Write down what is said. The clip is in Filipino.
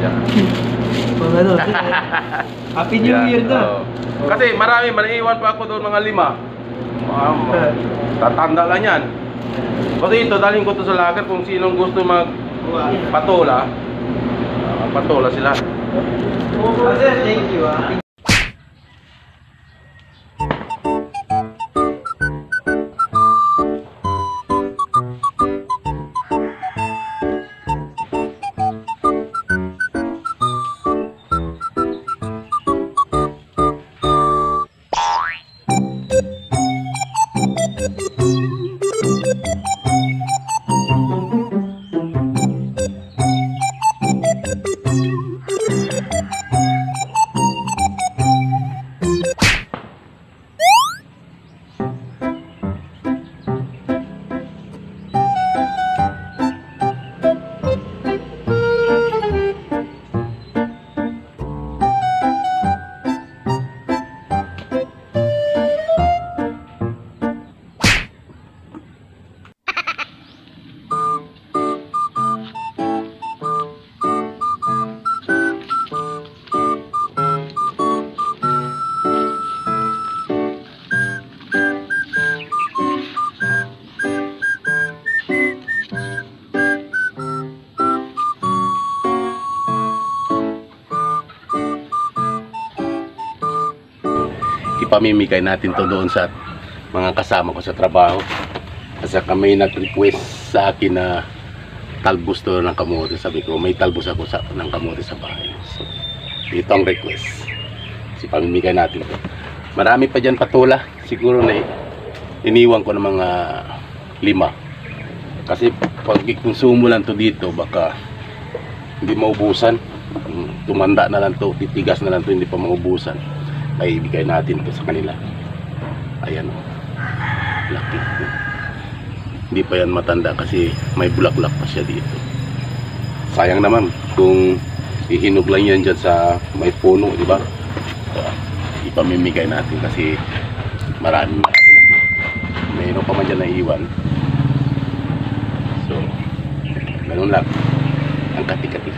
Yan. Mga ano. Happy New Year na. Kasi marami, maniiwan pa ako doon mga 5. Tatanda lang yan. Kasi ito, dalhin ko to sa lager kung sinong gusto magpatola. Patola sila. Sir, thank you. Ipamimigay natin to doon sa mga kasama ko sa trabaho. Kasi kami nag-request sa akin na talbos to ng kamote. Sabi ko, may talbos ako ng kamote sa bahay. So, ito ang request. Ipamimigay natin to. Marami pa dyan patola. Siguro na iniwan ko ng mga 5. Kasi pag ikonsumo lang to dito, baka hindi maubusan. Tumanda na lang to, titigas na lang to, hindi pa maubusan. Ay ibigay natin ito sa kanila. Ayan o, laki. Hindi pa yan matanda kasi may bulaklak pa siya dito. Sayang naman kung ihinog lang yan dyan sa may puno, di ba? Ipamimigay natin kasi marami. Mayroon pa man dyan na iwan. So ganun lang ang kati-kati.